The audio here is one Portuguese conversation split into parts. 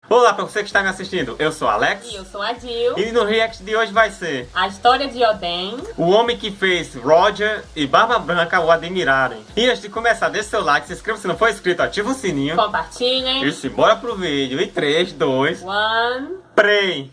Olá para você que está me assistindo, eu sou Alex. E eu sou a Jill. E no react de hoje vai ser a história de Oden, o homem que fez Roger e Barba Branca o admirarem. E antes de começar, deixa seu like, se inscreva se não for inscrito, ativa o sininho. Compartilhem. E simbora pro vídeo. E 3, 2, 1. play!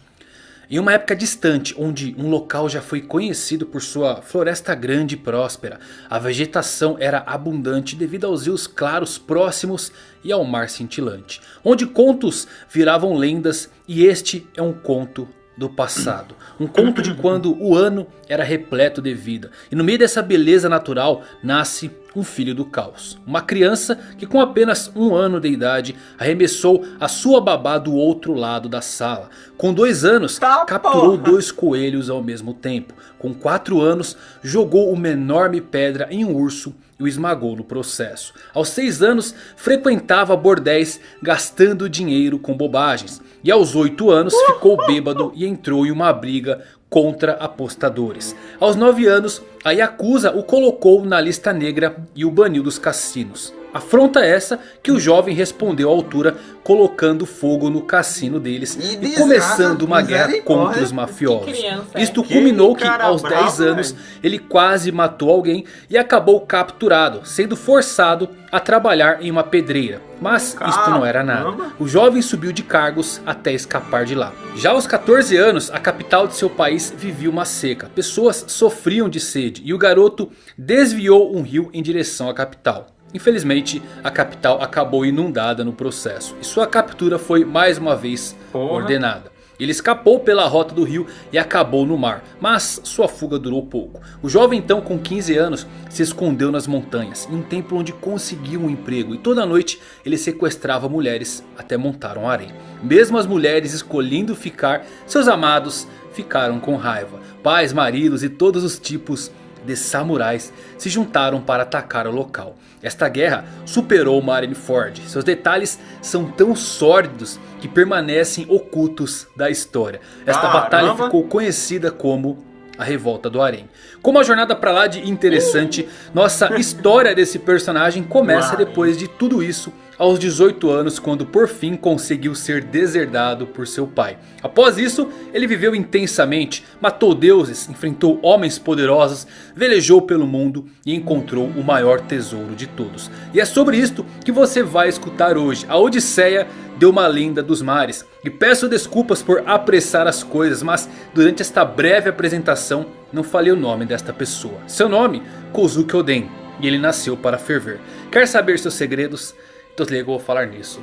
Em uma época distante, onde um local já foi conhecido por sua floresta grande e próspera, a vegetação era abundante devido aos rios claros próximos e ao mar cintilante, onde contos viravam lendas, e este é um conto do passado. Um conto de quando o ano era repleto de vida, e no meio dessa beleza natural nasce um filho do caos. Uma criança que com apenas 1 ano de idade arremessou a sua babá do outro lado da sala. Com 2 anos capturou 2 coelhos ao mesmo tempo. Com 4 anos jogou uma enorme pedra em um urso e o esmagou no processo. Aos 6 anos frequentava bordéis gastando dinheiro com bobagens. E aos 8 anos ficou bêbado e entrou em uma briga contra apostadores. Aos 9 anos a Yakuza o colocou na lista negra e o baniu dos cassinos. Afronta essa que o jovem respondeu à altura, colocando fogo no cassino deles e começando uma guerra contra os mafiosos. Isto culminou que aos 10 anos ele quase matou alguém e acabou capturado, sendo forçado a trabalhar em uma pedreira. Mas isto não era nada. O jovem subiu de cargos até escapar de lá. Já aos 14 anos, a capital de seu país vivia uma seca. Pessoas sofriam de sede e o garoto desviou um rio em direção à capital. Infelizmente, a capital acabou inundada no processo e sua captura foi mais uma vez ordenada. Ele escapou pela rota do rio e acabou no mar, mas sua fuga durou pouco. O jovem então, com 15 anos, se escondeu nas montanhas, em um templo onde conseguiu um emprego, e toda noite ele sequestrava mulheres até montar um harém. Mesmo as mulheres escolhendo ficar, seus amados ficaram com raiva. Pais, maridos e todos os tipos de samurais se juntaram para atacar o local. Esta guerra superou Marineford. Seus detalhes são tão sórdidos que permanecem ocultos da história. Esta batalha ficou conhecida como a Revolta do Harém. Com uma jornada pra lá de interessante, nossa história desse personagem começa depois de tudo isso, aos 18 anos, quando por fim conseguiu ser deserdado por seu pai. Após isso, ele viveu intensamente, matou deuses, enfrentou homens poderosos, velejou pelo mundo e encontrou o maior tesouro de todos. E é sobre isto que você vai escutar hoje, a Odisseia de uma Lenda dos Mares. E peço desculpas por apressar as coisas, mas durante esta breve apresentação não falei o nome desta pessoa. Seu nome, Kozuki Oden, e ele nasceu para ferver. Quer saber seus segredos? Então eu vou falar nisso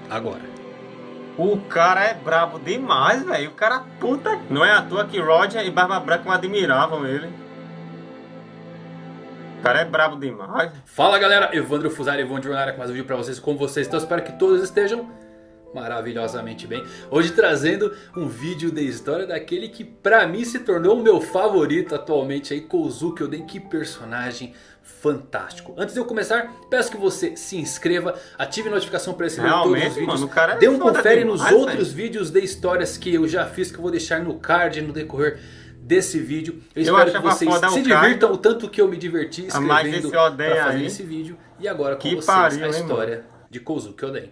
agora. O cara é brabo demais, velho. O cara puta. Não é à toa que Roger e Barba Branca admiravam ele. O cara é brabo demais. Fala galera, Evandro Fusari, Evandro Jornada com mais um vídeo pra vocês, como vocês estão. Espero que todos estejam maravilhosamente bem. Hoje trazendo um vídeo de história daquele que pra mim se tornou o meu favorito atualmente aí, Kozuki Oden. Que personagem fantástico. Antes de eu começar, peço que você se inscreva, ative a notificação para receber todos os vídeos, mano, o cara dê um confere nos outros vídeos de histórias que eu já fiz, que eu vou deixar no card no decorrer desse vídeo. Eu espero que vocês se divirtam o tanto que eu me diverti escrevendo para fazer esse vídeo. E agora com vocês a história de Kozuki Oden.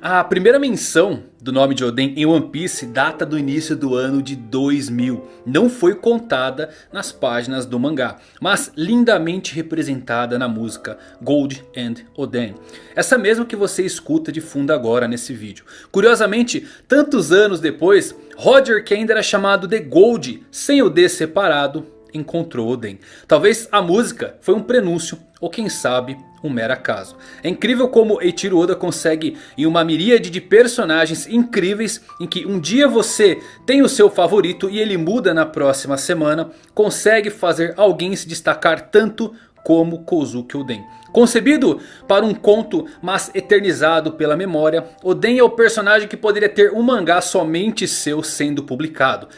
A primeira menção do nome de Oden em One Piece data do início do ano de 2000. Não foi contada nas páginas do mangá, mas lindamente representada na música Gold and Oden. Essa mesma que você escuta de fundo agora nesse vídeo. Curiosamente, tantos anos depois, Roger, que ainda era chamado de Gold, sem o D separado, encontrou Oden. Talvez a música foi um prenúncio, ou quem sabe um mero acaso. É incrível como Eiichiro Oda consegue, em uma miríade de personagens incríveis, em que um dia você tem o seu favorito e ele muda na próxima semana, consegue fazer alguém se destacar tanto como Kozuki Oden. Concebido para um conto, mas eternizado pela memória, Oden é o personagem que poderia ter um mangá somente seu sendo publicado.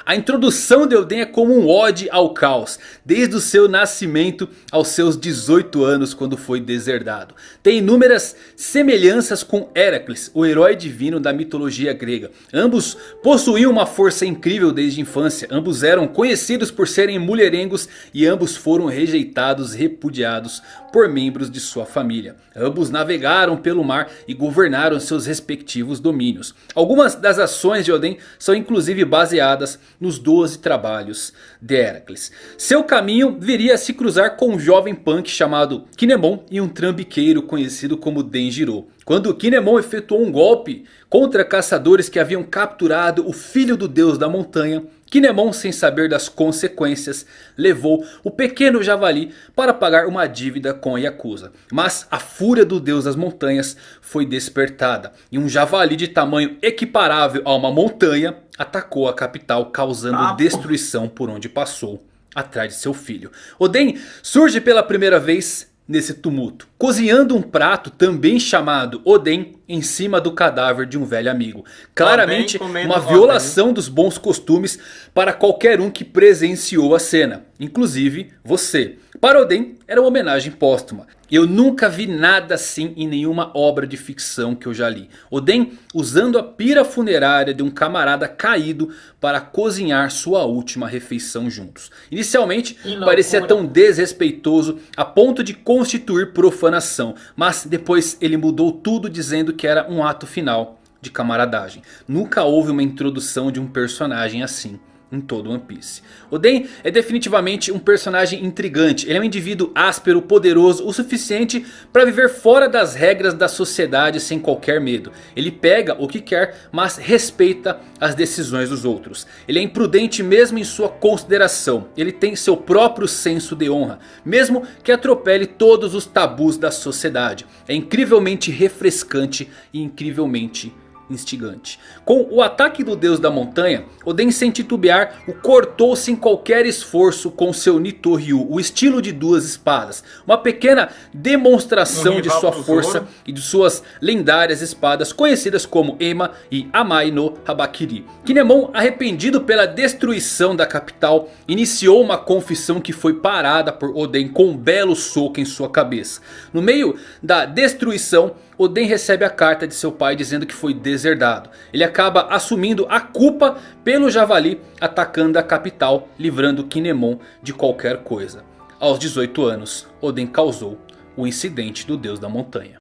A introdução de Oden é como um ode ao caos, desde o seu nascimento aos seus 18 anos quando foi deserdado. Tem inúmeras semelhanças com Heracles, o herói divino da mitologia grega. Ambos possuíam uma força incrível desde a infância, ambos eram conhecidos por serem mulherengos e ambos foram rejeitados, repudiados por membros de sua família. Ambos navegaram pelo mar e governaram seus respectivos domínios. Algumas das ações de Oden são inclusive baseadas nos 12 trabalhos de Heracles. Seu caminho viria a se cruzar com um jovem punk chamado Kinemon e um trambiqueiro conhecido como Denjiro. Quando Kinemon efetuou um golpe contra caçadores que haviam capturado o filho do deus da montanha, Kinemon, sem saber das consequências, levou o pequeno javali para pagar uma dívida com a Yakuza. Mas a fúria do deus das montanhas foi despertada e um javali de tamanho equiparável a uma montanha atacou a capital, causando destruição por onde passou atrás de seu filho. Oden surge pela primeira vez nesse tumulto, cozinhando um prato também chamado Oden em cima do cadáver de um velho amigo. Claramente uma violação dos bons costumes para qualquer um que presenciou a cena, inclusive você. Para Oden era uma homenagem póstuma. Eu nunca vi nada assim em nenhuma obra de ficção que eu já li. Oden usando a pira funerária de um camarada caído para cozinhar sua última refeição juntos. Inicialmente parecia tão desrespeitoso a ponto de constituir profanação. Mas depois ele mudou tudo dizendo que era um ato final de camaradagem. Nunca houve uma introdução de um personagem assim em todo One Piece. Oden é definitivamente um personagem intrigante. Ele é um indivíduo áspero, poderoso, o suficiente para viver fora das regras da sociedade sem qualquer medo. Ele pega o que quer, mas respeita as decisões dos outros. Ele é imprudente mesmo em sua consideração. Ele tem seu próprio senso de honra, mesmo que atropele todos os tabus da sociedade. É incrivelmente refrescante e incrivelmente instigante. Com o ataque do deus da montanha, Oden sem titubear o cortou sem qualquer esforço com seu Nito-Ryu, o estilo de duas espadas. Uma pequena demonstração de sua força e de suas lendárias espadas conhecidas como Ema e Amai no Habakiri. Kinemon, arrependido pela destruição da capital, iniciou uma confissão que foi parada por Oden com um belo soco em sua cabeça. No meio da destruição, Oden recebe a carta de seu pai dizendo que foi deserdado. Ele acaba assumindo a culpa pelo javali atacando a capital, livrando Kinemon de qualquer coisa. Aos 18 anos, Oden causou o incidente do deus da montanha.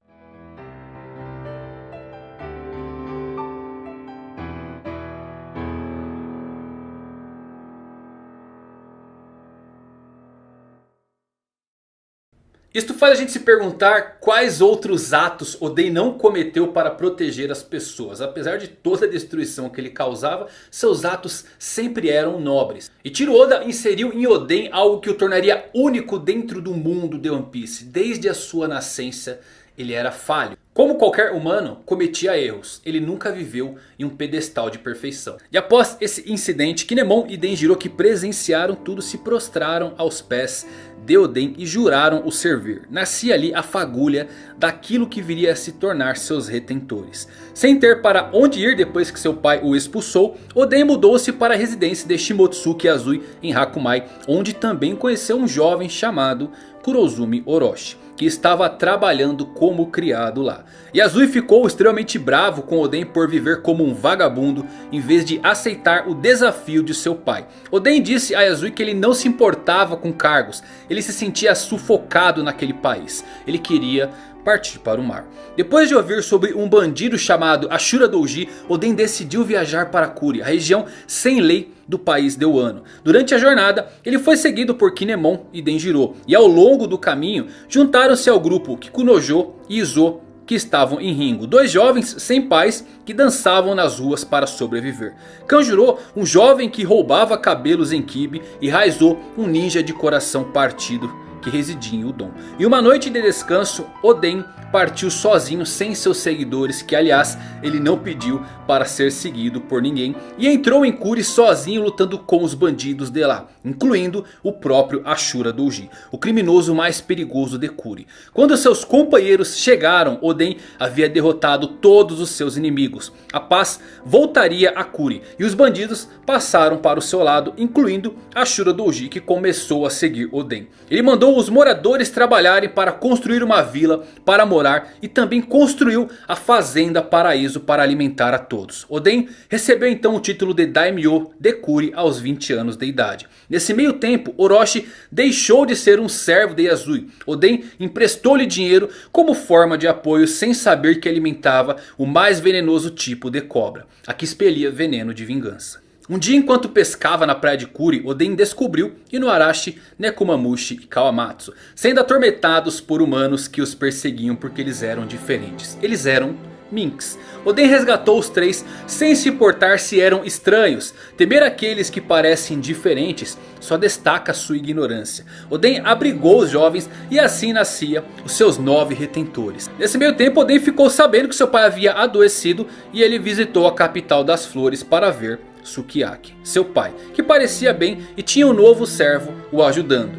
Isto faz a gente se perguntar quais outros atos Oden não cometeu para proteger as pessoas. Apesar de toda a destruição que ele causava, seus atos sempre eram nobres. Ichiro Oda inseriu em Oden algo que o tornaria único dentro do mundo de One Piece. Desde a sua nascença, ele era falho. Como qualquer humano, cometia erros. Ele nunca viveu em um pedestal de perfeição. E após esse incidente, Kinemon e Denjiro, que presenciaram tudo, se prostraram aos pés de Oden e juraram o servir. Nascia ali a fagulha daquilo que viria a se tornar seus retentores. Sem ter para onde ir depois que seu pai o expulsou, Oden mudou-se para a residência de Shimotsuki Azui em Hakumai, onde também conheceu um jovem chamado Kurozumi Orochi, que estava trabalhando como criado lá. Yazui ficou extremamente bravo com Oden por viver como um vagabundo em vez de aceitar o desafio de seu pai. Oden disse a Yazui que ele não se importava com cargos, ele se sentia sufocado naquele país. Ele queria partir para o mar. Depois de ouvir sobre um bandido chamado Ashura Douji, Oden decidiu viajar para Kuri, a região sem lei do país de Wano. Durante a jornada, ele foi seguido por Kinemon e Denjiro. E ao longo do caminho, juntaram-se ao grupo Kikunojo e Izo, que estavam em Ringo. Dois jovens sem pais que dançavam nas ruas para sobreviver. Kanjuro, um jovem que roubava cabelos em Kibi. E Raizo, um ninja de coração partido que residia em Udon. E uma noite de descanso, Oden partiu sozinho sem seus seguidores, que aliás ele não pediu para ser seguido por ninguém, e entrou em Kuri sozinho lutando com os bandidos de lá, incluindo o próprio Ashura Doji, o criminoso mais perigoso de Kuri. Quando seus companheiros chegaram, Oden havia derrotado todos os seus inimigos. A paz voltaria a Kuri e os bandidos passaram para o seu lado, incluindo Ashura Doji, que começou a seguir Oden. Ele mandou os moradores trabalharem para construir uma vila para morar e também construiu a fazenda Paraíso para alimentar a todos. Oden recebeu então o título de Daimyo de Kuri aos 20 anos de idade. Nesse meio tempo, Orochi deixou de ser um servo de Yazui. Oden emprestou-lhe dinheiro como forma de apoio, sem saber que alimentava o mais venenoso tipo de cobra, a que expelia veneno de vingança. Um dia, enquanto pescava na praia de Kuri, Oden descobriu Inuarashi, Nekomamushi e Kawamatsu sendo atormentados por humanos que os perseguiam porque eles eram diferentes. Eles eram Minks. Oden resgatou os três sem se importar se eram estranhos. Temer aqueles que parecem diferentes só destaca sua ignorância. Oden abrigou os jovens e assim nascia os seus 9 retentores. Nesse meio tempo, Oden ficou sabendo que seu pai havia adoecido e ele visitou a capital das flores para ver Sukiyaki, seu pai, que parecia bem e tinha um novo servo o ajudando.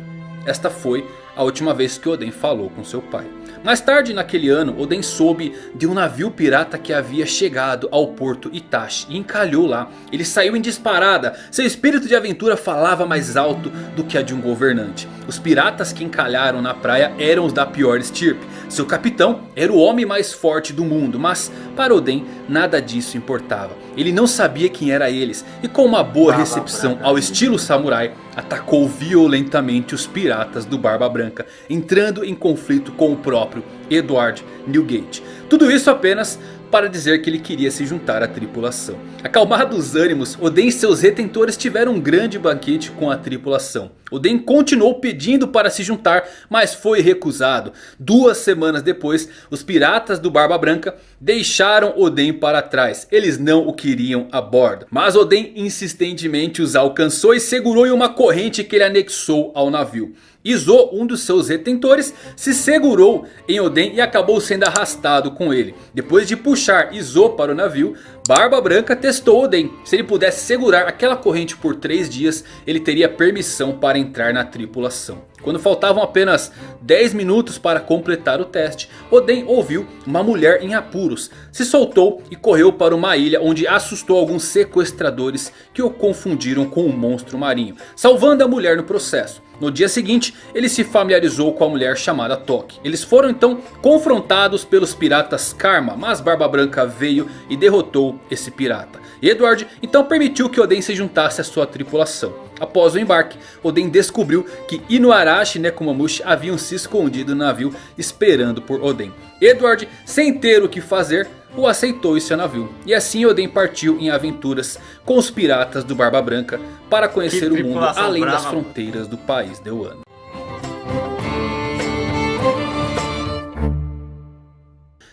Esta foi a última vez que Oden falou com seu pai. Mais tarde naquele ano, Oden soube de um navio pirata que havia chegado ao porto Itachi e encalhou lá. Ele saiu em disparada, seu espírito de aventura falava mais alto do que a de um governante. Os piratas que encalharam na praia eram os da pior estirpe. Seu capitão era o homem mais forte do mundo, mas para Oden nada disso importava. Ele não sabia quem eram eles e com uma boa recepção ao estilo samurai, atacou violentamente os piratas do Barba Branca, entrando em conflito com o próprio Edward Newgate. Tudo isso apenas para dizer que ele queria se juntar à tripulação. Acalmados os ânimos, Oden e seus retentores tiveram um grande banquete com a tripulação. Oden continuou pedindo para se juntar, mas foi recusado. 2 semanas depois, os piratas do Barba Branca deixaram Oden para trás. Eles não o queriam a bordo. Mas Oden insistentemente os alcançou e segurou em uma corrente que ele anexou ao navio. Izo, um dos seus retentores, se segurou em Oden e acabou sendo arrastado com ele. Depois de puxar Izo para o navio, Barba Branca testou Oden. Se ele pudesse segurar aquela corrente por 3 dias, ele teria permissão para entrar na tripulação. Quando faltavam apenas 10 minutos para completar o teste, Oden ouviu uma mulher em apuros. Se soltou e correu para uma ilha onde assustou alguns sequestradores que o confundiram com um monstro marinho, salvando a mulher no processo. No dia seguinte, ele se familiarizou com a mulher chamada Toki. Eles foram então confrontados pelos piratas Karma, mas Barba Branca veio e derrotou esse pirata. Edward então permitiu que Oden se juntasse à sua tripulação. Após o embarque, Oden descobriu que Inuarashi e Nekomamushi haviam se escondido no navio esperando por Oden. Edward, sem ter o que fazer, o aceitou em seu navio. E assim Oden partiu em aventuras com os piratas do Barba Branca para conhecer o mundo além das fronteiras do país de Wano.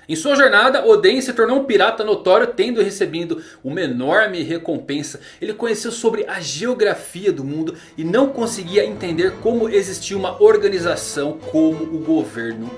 Em sua jornada, Oden se tornou um pirata notório, tendo recebido uma enorme recompensa. Ele conheceu sobre a geografia do mundo e não conseguia entender como existia uma organização como o governo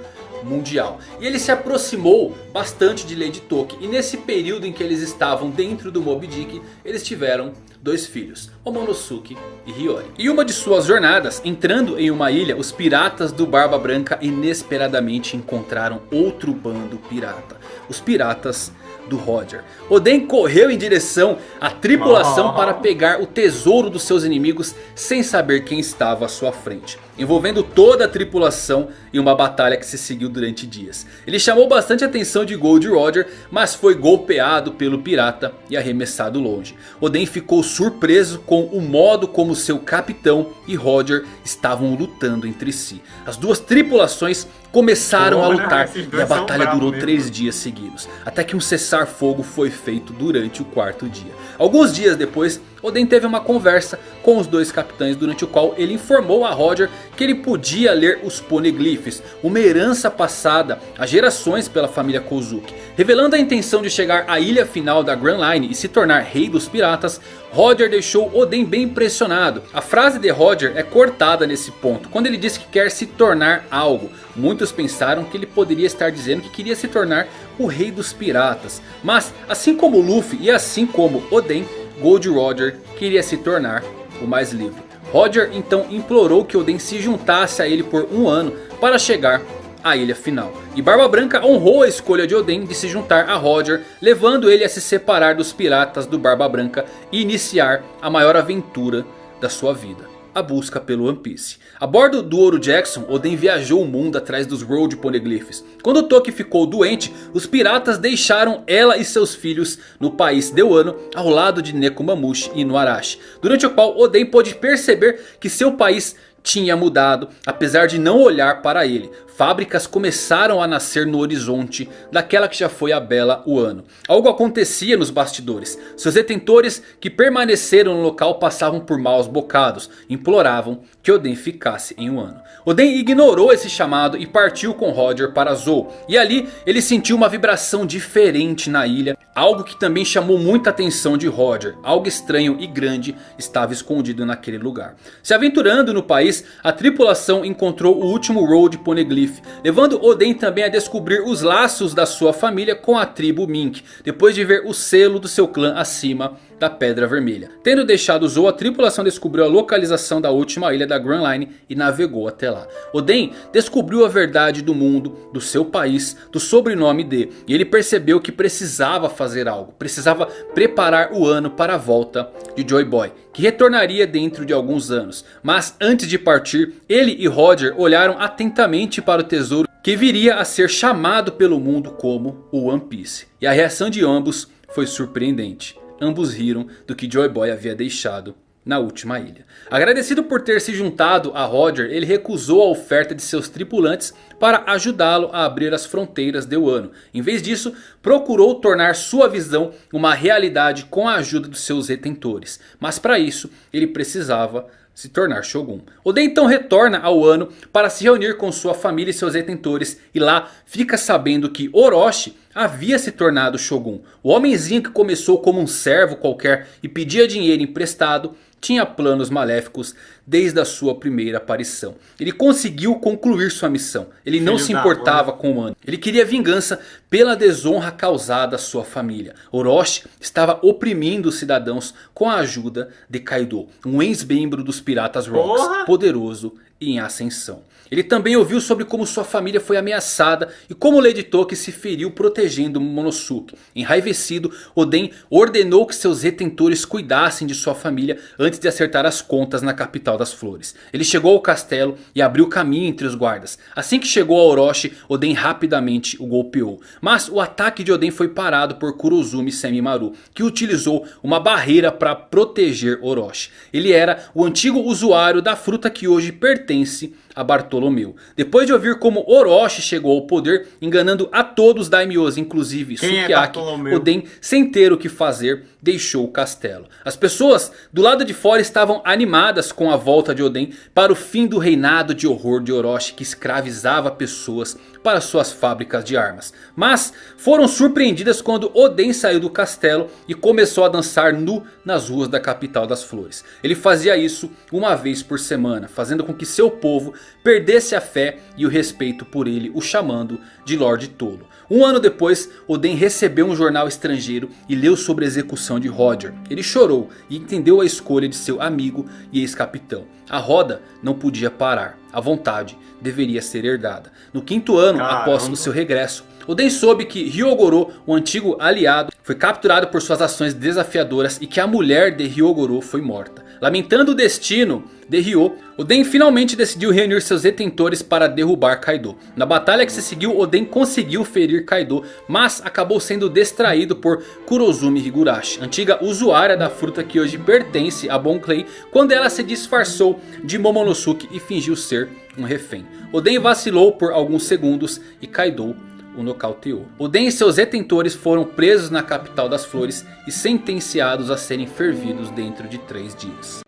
mundial. E ele se aproximou bastante de Lady Toki. E nesse período em que eles estavam dentro do Moby Dick, eles tiveram 2 filhos, Momonosuke e Hiyori. E uma de suas jornadas, entrando em uma ilha, os piratas do Barba Branca inesperadamente encontraram outro bando pirata. Os piratas do Roger. Oden correu em direção à tripulação para pegar o tesouro dos seus inimigos sem saber quem estava à sua frente, envolvendo toda a tripulação em uma batalha que se seguiu durante dias. Ele chamou bastante a atenção de Gold Roger, mas foi golpeado pelo pirata e arremessado longe. Oden ficou surpreso com o modo como seu capitão e Roger estavam lutando entre si. As 2 tripulações começaram a lutar e a batalha durou 3 dias seguidos, até que um cessar-fogo foi feito durante o 4º dia. Alguns dias depois, Oden teve uma conversa com os 2 capitães, durante o qual ele informou a Roger que ele podia ler os poneglyphs, uma herança passada a gerações pela família Kozuki. Revelando a intenção de chegar à ilha final da Grand Line e se tornar rei dos piratas, Roger deixou Oden bem impressionado. A frase de Roger é cortada nesse ponto, quando ele diz que quer se tornar algo. Muitos pensaram que ele poderia estar dizendo que queria se tornar o rei dos piratas. Mas assim como Luffy e assim como Oden, Gold Roger queria se tornar o mais livre. Roger então implorou que Oden se juntasse a ele por um ano para chegar à ilha final. E Barba Branca honrou a escolha de Oden de se juntar a Roger, levando ele a se separar dos piratas do Barba Branca e iniciar a maior aventura da sua vida: a busca pelo One Piece. A bordo do Ouro Jackson, Oden viajou o mundo atrás dos Road Poneglyphs. Quando Toki ficou doente, os piratas deixaram ela e seus filhos no país de Wano, ao lado de Nekomamushi e Inuarashi, durante o qual Oden pôde perceber que seu país tinha mudado, apesar de não olhar para ele. Fábricas começaram a nascer no horizonte daquela que já foi a bela Wano. Algo acontecia nos bastidores. Seus detentores que permaneceram no local passavam por maus bocados. Imploravam que Oden ficasse em Wano. Oden ignorou esse chamado e partiu com Roger para Zou. E ali ele sentiu uma vibração diferente na ilha. Algo que também chamou muita atenção de Roger. Algo estranho e grande estava escondido naquele lugar. Se aventurando no país, a tripulação encontrou o último Road Poneglyph, levando Oden também a descobrir os laços da sua família com a tribo Mink, depois de ver o selo do seu clã acima da Pedra Vermelha. Tendo deixado Zou, a tripulação descobriu a localização da última ilha da Grand Line e navegou até lá. Oden descobriu a verdade do mundo, do seu país, do sobrenome de, e ele percebeu que precisava fazer algo. Precisava preparar o ano para a volta de Joy Boy, que retornaria dentro de alguns anos. Mas antes de partir, ele e Roger olharam atentamente para o tesouro que viria a ser chamado pelo mundo como o One Piece. E a reação de ambos foi surpreendente. Ambos riram do que Joy Boy havia deixado na última ilha. Agradecido por ter se juntado a Roger, ele recusou a oferta de seus tripulantes para ajudá-lo a abrir as fronteiras de Wano. Em vez disso, procurou tornar sua visão uma realidade com a ajuda dos seus retentores. Mas para isso, ele precisava se tornar Shogun. Oden então retorna ao Wano para se reunir com sua família e seus retentores. E lá fica sabendo que Orochi havia se tornado Shogun. O homenzinho que começou como um servo qualquer e pedia dinheiro emprestado tinha planos maléficos desde a sua primeira aparição. Ele conseguiu concluir sua missão. Ele não se importava com o Wano. Ele queria vingança pela desonra causada à sua família. Orochi estava oprimindo os cidadãos com a ajuda de Kaido, um ex-membro dos Piratas Rocks, poderoso e em ascensão. Ele também ouviu sobre como sua família foi ameaçada e como Lady Toki se feriu protegendo Momonosuke. Enraivecido, Oden ordenou que seus retentores cuidassem de sua família antes de acertar as contas na capital das flores. Ele chegou ao castelo e abriu caminho entre os guardas. Assim que chegou a Orochi, Oden rapidamente o golpeou. Mas o ataque de Oden foi parado por Kurozumi Semimaru, que utilizou uma barreira para proteger Orochi. Ele era o antigo usuário da fruta que hoje pertence a Bartolomeu. Depois de ouvir como Orochi chegou ao poder, enganando a todos os daimyos, inclusive Sukiyaki, Oden, sem ter o que fazer, deixou o castelo. As pessoas do lado de fora estavam animadas com a volta de Oden para o fim do reinado de horror de Orochi, que escravizava pessoas para suas fábricas de armas. Mas foram surpreendidas quando Oden saiu do castelo e começou a dançar nu nas ruas da capital das flores. Ele fazia isso uma vez por semana, fazendo com que seu povo perdesse a fé e o respeito por ele, o chamando de Lorde Tolo. Um ano depois, Oden recebeu um jornal estrangeiro e leu sobre a execução de Roger. Ele chorou e entendeu a escolha de seu amigo e ex-capitão. A roda não podia parar, a vontade deveria ser herdada. No quinto ano após o seu regresso, Oden soube que Hyogoro, o antigo aliado, foi capturado por suas ações desafiadoras e que a mulher de Hyogoro foi morta. Lamentando o destino de Ryo, Oden finalmente decidiu reunir seus retentores para derrubar Kaido. Na batalha que se seguiu, Oden conseguiu ferir Kaido, mas acabou sendo distraído por Kurozumi Higurashi, antiga usuária da fruta que hoje pertence a Bon Clay, quando ela se disfarçou de Momonosuke e fingiu ser um refém. Oden vacilou por alguns segundos e Kaido o nocauteou. Oden e seus retentores foram presos na capital das flores e sentenciados a serem fervidos dentro de 3 dias.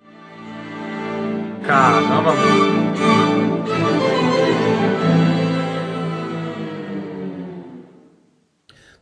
Caramba,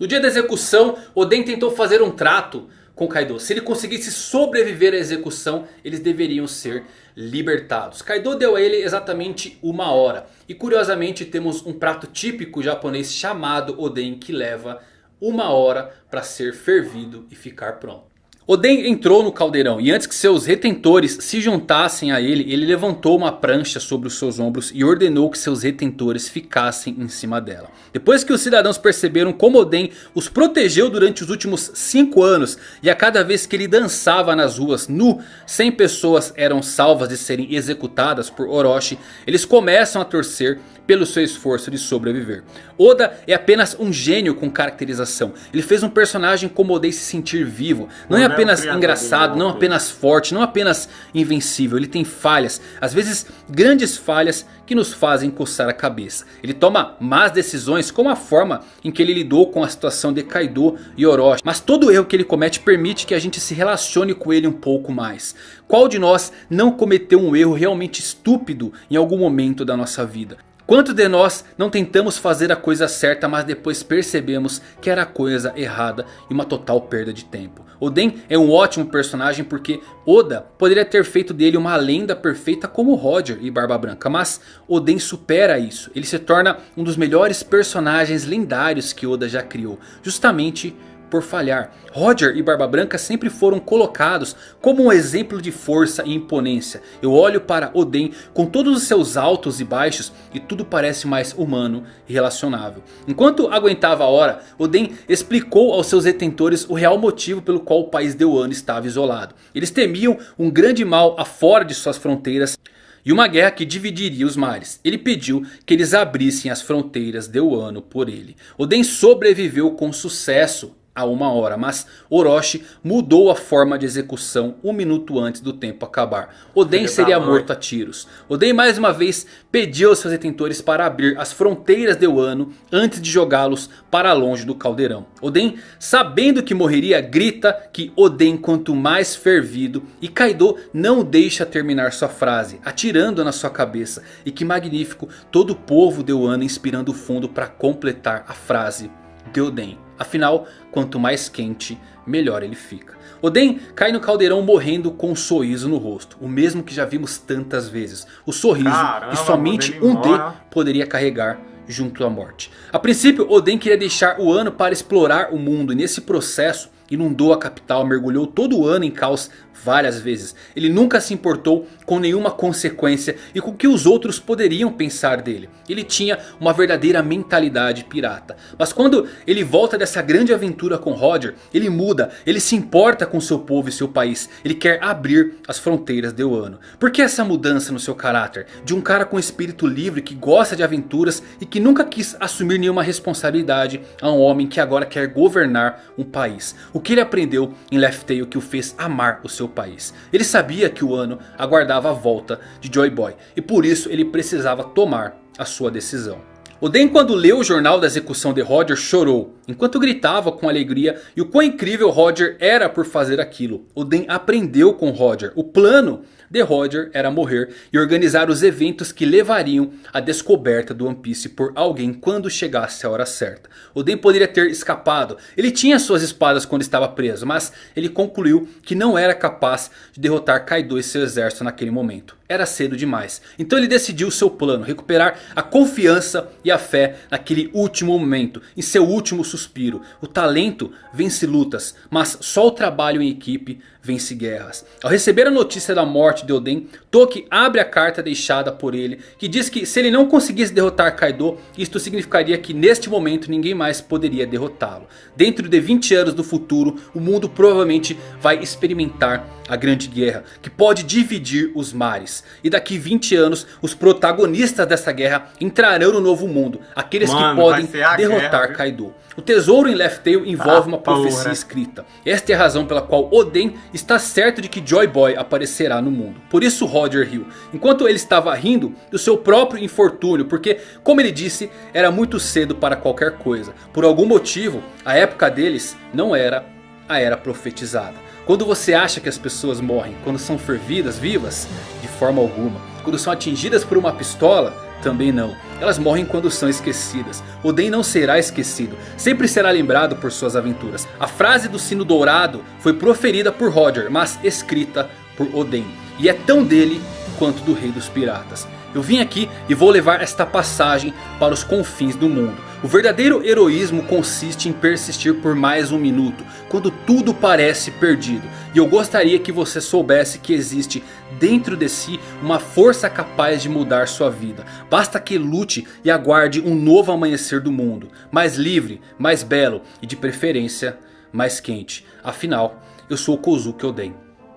no dia da execução, Oden tentou fazer um trato com Kaido. Se ele conseguisse sobreviver à execução, eles deveriam ser libertados. Kaido deu a ele exatamente 1 hora. E curiosamente temos um prato típico japonês chamado Oden, que leva 1 hora para ser fervido e ficar pronto. Oden entrou no caldeirão e antes que seus retentores se juntassem a ele, ele levantou uma prancha sobre os seus ombros e ordenou que seus retentores ficassem em cima dela. Depois que os cidadãos perceberam como Oden os protegeu durante os últimos 5 anos e a cada vez que ele dançava nas ruas nu, 100 pessoas eram salvas de serem executadas por Orochi, eles começam a torcer pelo seu esforço de sobreviver. Oda é apenas um gênio com caracterização. Ele fez um personagem como Oden se sentir vivo. Não é apenas engraçado, não apenas forte, não apenas invencível. Ele tem falhas, às vezes grandes falhas que nos fazem coçar a cabeça. Ele toma más decisões, como a forma em que ele lidou com a situação de Kaido e Orochi. Mas todo erro que ele comete permite que a gente se relacione com ele um pouco mais. Qual de nós não cometeu um erro realmente estúpido em algum momento da nossa vida? Quantos de nós não tentamos fazer a coisa certa, mas depois percebemos que era a coisa errada e uma total perda de tempo? Oden é um ótimo personagem porque Oda poderia ter feito dele uma lenda perfeita como Roger e Barba Branca. Mas Oden supera isso. Ele se torna um dos melhores personagens lendários que Oda já criou. Justamente por falhar. Roger e Barba Branca sempre foram colocados como um exemplo de força e imponência. Eu olho para Oden com todos os seus altos e baixos e tudo parece mais humano e relacionável. Enquanto aguentava a hora, Oden explicou aos seus detentores o real motivo pelo qual o país de Wano estava isolado. Eles temiam um grande mal afora de suas fronteiras e uma guerra que dividiria os mares. Ele pediu que eles abrissem as fronteiras de Wano por ele. Oden sobreviveu com sucesso a 1 hora, mas Orochi mudou a forma de execução 1 minuto antes do tempo acabar. Oden seria morto a tiros. Oden mais uma vez pediu aos seus detentores para abrir as fronteiras de Wano antes de jogá-los para longe do caldeirão. Oden, sabendo que morreria, grita que Oden quanto mais fervido, e Kaido não deixa terminar sua frase, atirando na sua cabeça. E que magnífico, todo o povo de Wano inspirando fundo para completar a frase de Oden. Afinal, quanto mais quente, melhor ele fica. Oden cai no caldeirão morrendo com um sorriso no rosto. O mesmo que já vimos tantas vezes. O sorriso que somente um D poderia carregar junto à morte. A princípio, Oden queria deixar o Wano para explorar o mundo. E nesse processo inundou a capital, mergulhou todo o Wano em caos várias vezes. Ele nunca se importou com nenhuma consequência e com o que os outros poderiam pensar dele. Ele tinha uma verdadeira mentalidade pirata. Mas quando ele volta dessa grande aventura com Roger, ele muda, ele se importa com seu povo e seu país. Ele quer abrir as fronteiras de Wano. Por que essa mudança no seu caráter? De um cara com espírito livre que gosta de aventuras e que nunca quis assumir nenhuma responsabilidade, a um homem que agora quer governar um país. O que ele aprendeu em Laugh Tale que o fez amar o seu país? Ele sabia que o Wano aguardava a volta de Joy Boy e por isso ele precisava tomar a sua decisão. Oden, quando leu o jornal da execução de Roger, chorou, enquanto gritava com alegria e o quão incrível Roger era por fazer aquilo. Oden aprendeu com Roger. O plano de Roger era morrer e organizar os eventos que levariam à descoberta do One Piece por alguém quando chegasse a hora certa. Oden poderia ter escapado. Ele tinha suas espadas quando estava preso, mas ele concluiu que não era capaz de derrotar Kaido e seu exército naquele momento. Era cedo demais. Então ele decidiu seu plano, recuperar a confiança e a fé naquele último momento, em seu último suspiro. O talento vence lutas, mas só o trabalho em equipe vence guerras. Ao receber a notícia da morte de Oden, Toki abre a carta deixada por ele, que diz que se ele não conseguisse derrotar Kaido, isto significaria que neste momento ninguém mais poderia derrotá-lo. Dentro de 20 anos do futuro, o mundo provavelmente vai experimentar a grande guerra, que pode dividir os mares. E daqui 20 anos, os protagonistas dessa guerra entrarão no novo mundo. Aqueles que podem derrotar Kaido. O tesouro em Laugh Tale envolve uma profecia escrita. Esta é a razão pela qual Oden está certo de que Joy Boy aparecerá no mundo. Por isso Roger riu, enquanto ele estava rindo do seu próprio infortúnio. Porque, como ele disse, era muito cedo para qualquer coisa. Por algum motivo, a época deles não era a era profetizada. Quando você acha que as pessoas morrem quando são fervidas vivas? De forma alguma. Quando são atingidas por uma pistola? também não. Elas morrem quando são esquecidas. Oden não será esquecido, sempre será lembrado por suas aventuras. A frase do sino dourado foi proferida por Roger, mas escrita por Oden. E é tão dele quanto do rei dos piratas. Eu vim aqui e vou levar esta passagem para os confins do mundo. O verdadeiro heroísmo consiste em persistir por mais um minuto, quando tudo parece perdido. E eu gostaria que você soubesse que existe dentro de si uma força capaz de mudar sua vida. Basta que lute e aguarde um novo amanhecer do mundo. Mais livre, mais belo e de preferência mais quente. Afinal, eu sou Kozuki Oden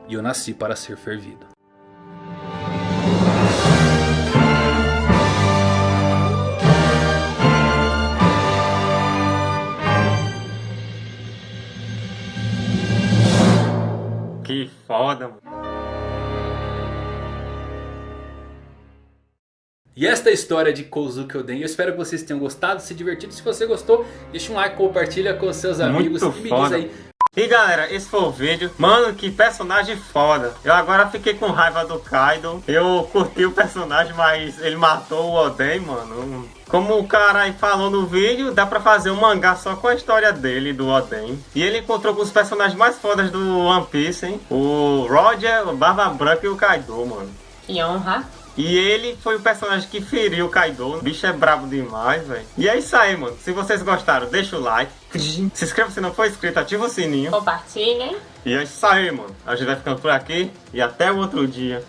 e eu nasci para ser fervido. Que foda, mano. E esta é a história de Kozuki Oden. Eu espero que vocês tenham gostado, se divertido. Se você gostou, deixa um like, compartilha com seus amigos. Muito E me foda. diz aí. E galera, esse foi o vídeo. Mano, que personagem foda. Eu agora fiquei com raiva do Kaido. Eu curti o personagem, mas ele matou o Oden, mano. Como o cara aí falou no vídeo, dá pra fazer um mangá só com a história dele, do Oden. E ele encontrou com os personagens mais fodas do One Piece, hein? O Roger, o Barba Branca e o Kaido, mano. Que honra. E ele foi o personagem que feriu o Kaido. O bicho é brabo demais, velho. E é isso aí, mano. Se vocês gostaram, deixa o like. Se inscreva se não for inscrito, ativa o sininho. Compartilhem. E é isso aí, mano. A gente vai ficando por aqui. E até o outro dia.